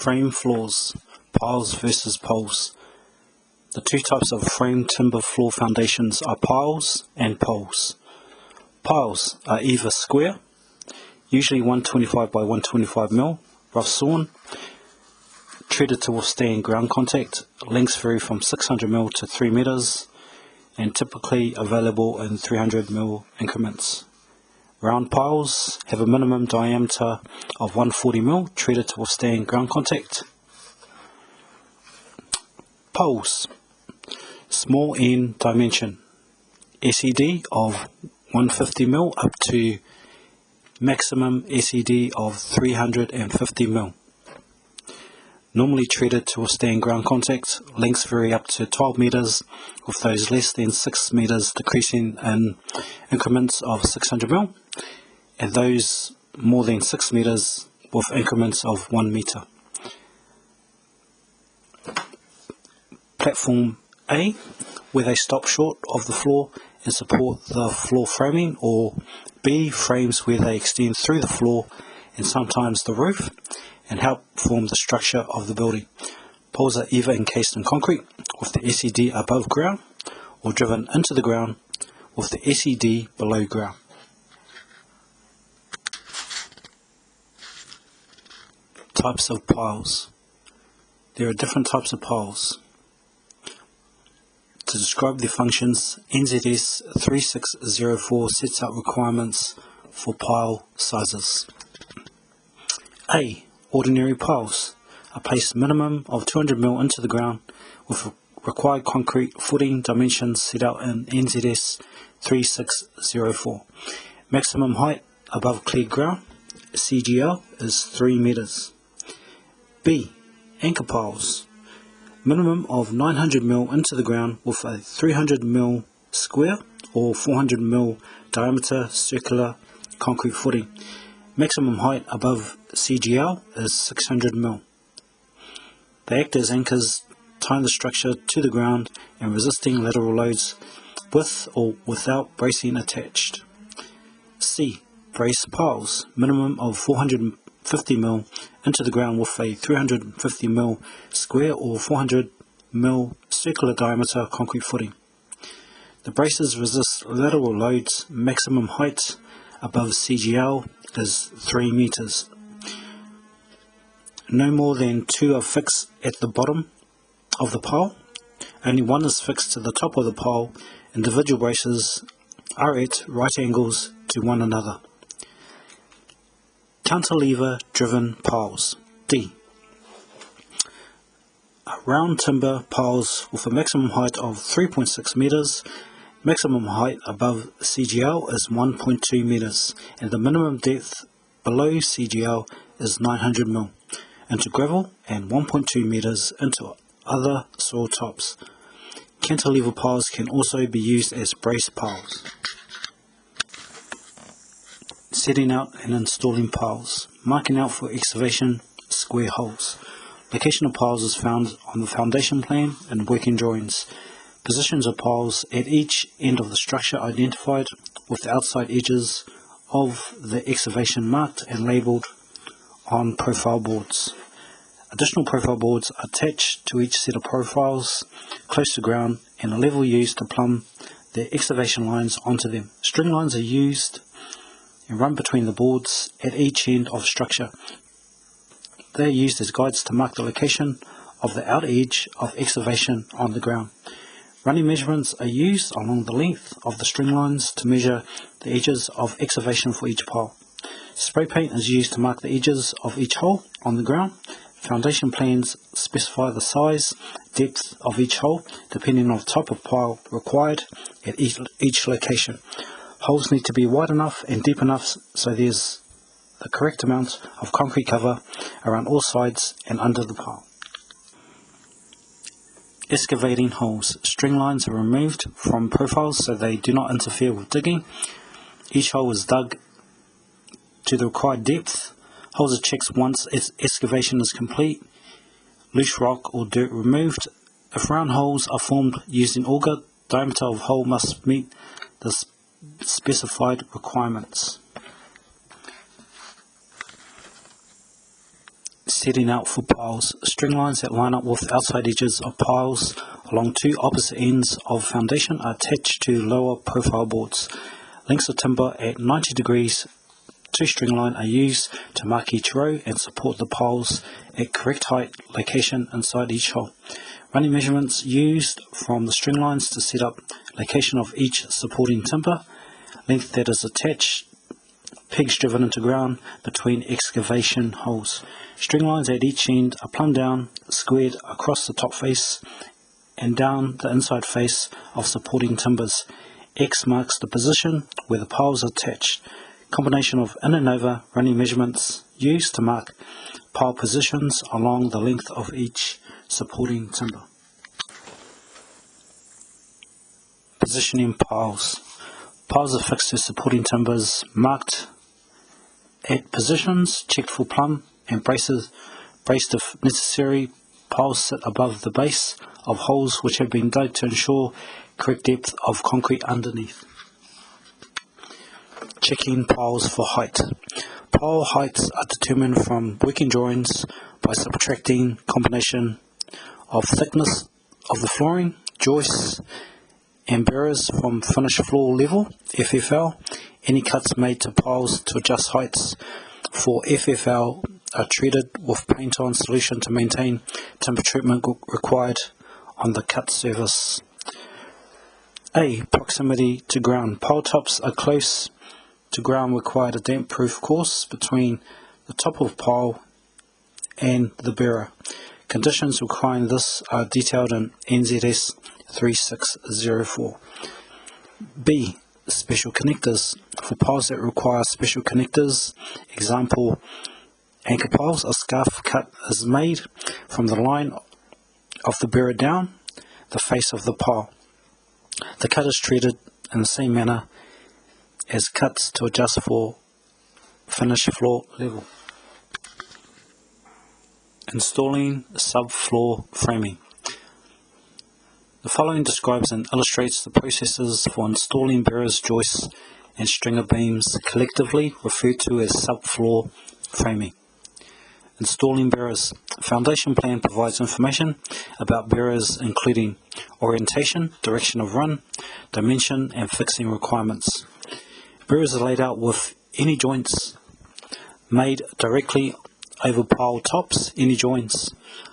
Frame floors, piles versus poles. The two types of frame timber floor foundations are piles and poles. Piles are either square, usually 125 by 125 mm, rough sawn, treated to withstand ground contact. Lengths vary from 600 mm to 3 meters, and typically available in 300 mm increments. Round piles have a minimum diameter of 140 mm, treated to withstand ground contact. Poles, small in dimension, SED of 150 mm up to maximum SED of 350 mm. Normally treated to withstand ground contact. Lengths vary up to 12 meters, with those less than 6 meters decreasing in increments of 600 mm, and those more than 6 meters with increments of 1 meter. Platform A, where they stop short of the floor and support the floor framing, or B, frames where they extend through the floor and sometimes the roof and help form the structure of the building. Poles are either encased in concrete with the SED above ground, or driven into the ground with the SED below ground. Types of piles. There are different types of piles. To describe their functions, NZS 3604 sets out requirements for pile sizes. A. Ordinary piles are placed minimum of 200 mm into the ground with required concrete footing dimensions set out in NZS 3604. Maximum height above cleared ground, CGL, is 3 meters. B. Anchor piles, minimum of 900 mm into the ground with a 300 mm square or 400 mm diameter circular concrete footing. Maximum height above CGL is 600 mm. They act as anchors, tying the structure to the ground and resisting lateral loads with or without bracing attached. C. Brace piles, minimum of 450 mm into the ground with a 350 mm square or 400 mm circular diameter concrete footing. The braces resist lateral loads. Maximum height above CGL is 3 meters. No more than 2 are fixed at the bottom of the pile. Only one is fixed to the top of the pile. Individual braces are at right angles to one another. Cantilever driven piles. D. Round timber piles with a maximum height of 3.6 meters. Maximum height above CGL is 1.2 meters, and the minimum depth below CGL is 900 mm into gravel and 1.2 meters into other soil tops. Cantilever piles can also be used as brace piles. Setting out and installing piles. Marking out for excavation square holes. Location of piles is found on the foundation plan and working drawings. Positions of piles at each end of the structure identified, with the outside edges of the excavation marked and labelled on profile boards. Additional profile boards are attached to each set of profiles close to ground, and a level used to plumb the excavation lines onto them. String lines are used and run between the boards at each end of the structure. They are used as guides to mark the location of the outer edge of excavation on the ground. Running measurements are used along the length of the string lines to measure the edges of excavation for each pile. Spray paint is used to mark the edges of each hole on the ground. Foundation plans specify the size, depth of each hole, depending on the type of pile required at each location. Holes need to be wide enough and deep enough so there's the correct amount of concrete cover around all sides and under the pile. Excavating holes. String lines are removed from profiles so they do not interfere with digging. Each hole is dug to the required depth. Holes are checked once excavation is complete. Loose rock or dirt removed. If round holes are formed using auger, diameter of hole must meet the specified requirements. setting out for piles. String lines that line up with outside edges of piles along two opposite ends of foundation are attached to lower profile boards. Lengths of timber at 90 degrees to string line are used to mark each row and support the piles at correct height location inside each hole. Running measurements used from the string lines to set up location of each supporting timber, length that is attached, pegs driven into ground between excavation holes. String lines at each end are plumbed down, squared across the top face and down the inside face of supporting timbers. X marks the position where the piles are attached. Combination of in and over running measurements used to mark pile positions along the length of each supporting timber. Positioning piles. Piles are fixed to supporting timbers marked at positions, checked for plumb and braced if necessary. Piles sit above the base of holes which have been dug to ensure correct depth of concrete underneath. Checking piles for height. Pile heights are determined from working drawings by subtracting combination of thickness of the flooring, joists and bearers from finished floor level, FFL. Any cuts made to piles to adjust heights for FFL are treated with paint-on solution to maintain timber treatment required on the cut surface. A. Proximity to ground. Pile tops are close to ground required a damp-proof course between the top of pile and the bearer. Conditions requiring this are detailed in NZS 3604. B. Special connectors. For piles that require special connectors, example anchor piles, a scarf cut is made from the line of the bearer down the face of the pile. The cut is treated in the same manner as cuts to adjust for finished floor level. Installing subfloor framing. The following describes and illustrates the processes for installing bearers, joists and stringer beams, collectively referred to as subfloor framing. Installing bearers. Foundation plan provides information about bearers including orientation, direction of run, dimension and fixing requirements. Bearers are laid out with any joints made directly over pile tops, any joints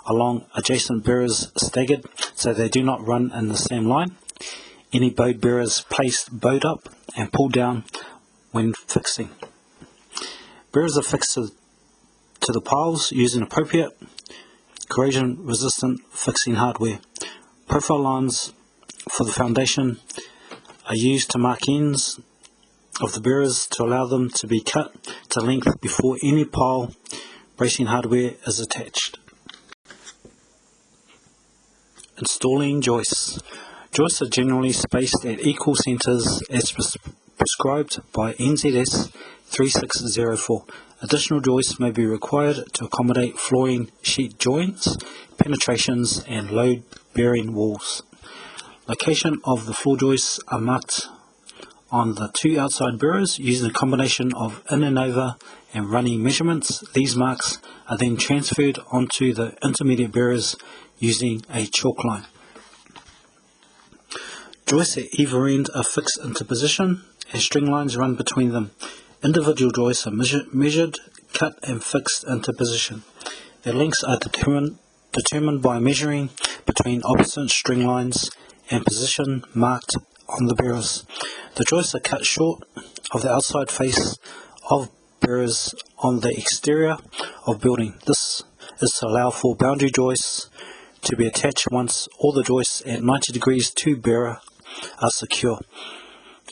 along adjacent bearers staggered so they do not run in the same line, any bowed bearers placed bowed up and pulled down when fixing. Bearers are fixed to the piles using appropriate corrosion resistant fixing hardware. Profile lines for the foundation are used to mark ends of the bearers to allow them to be cut to length before any pile bracing hardware is attached. Installing joists. Joists are generally spaced at equal centres as prescribed by NZS 3604. Additional joists may be required to accommodate flooring sheet joints, penetrations and load-bearing walls. Location of the floor joists are marked on the two outside bearers using a combination of in and over and running measurements. These marks are then transferred onto the intermediate bearers using a chalk line. Joists at either end are fixed into position as string lines run between them. Individual joists are measured, cut and fixed into position. Their lengths are determined by measuring between opposite string lines and position marked on the bearers. The joists are cut short of the outside face of bearers on the exterior of building. This is to allow for boundary joists to be attached once all the joists at 90 degrees to bearer are secure.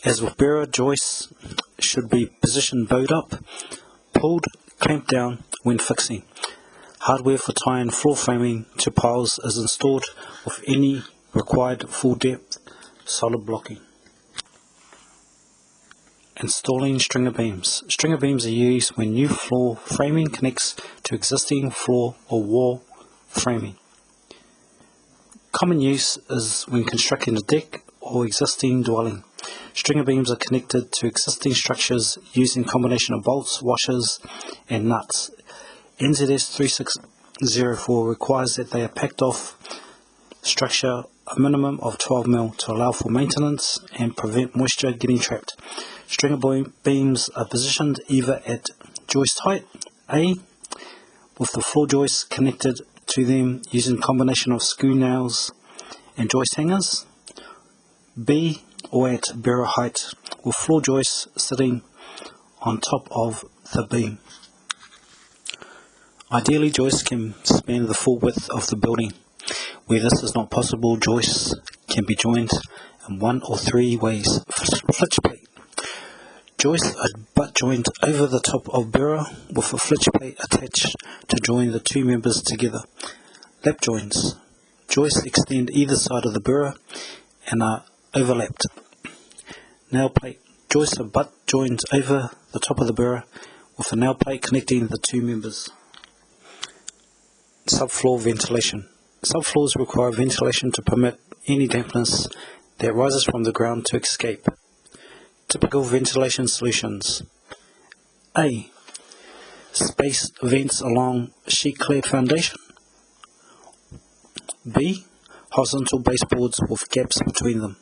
As with bearer, joists should be positioned bowed up, pulled, clamped down when fixing. Hardware for tying floor framing to piles is installed with any required full depth solid blocking. Installing stringer beams. Stringer beams are used when new floor framing connects to existing floor or wall framing. Common use is when constructing a deck or existing dwelling. Stringer beams are connected to existing structures using a combination of bolts, washers and nuts. NZS 3604 requires that they are packed off structure a minimum of 12 mm to allow for maintenance and prevent moisture getting trapped. Stringer beams are positioned either at joist height, A, with the floor joists connected to them using a combination of screw nails and joist hangers, B, or at bearer height with floor joists sitting on top of the beam. Ideally, joists can span the full width of the building. Where this is not possible, joists can be joined in one or three ways. Flitch plate. Joists are butt joined over the top of bearer with a flitch plate attached to join the two members together. Lap joints. Joists extend either side of the bearer and are overlapped. Nail plate. Joists are butt joined over the top of the bearer with a nail plate connecting the two members. Subfloor ventilation. Subfloors require ventilation to permit any dampness that rises from the ground to escape. Typical ventilation solutions: A. Space vents along sheet-clad foundation. B. Horizontal baseboards with gaps between them.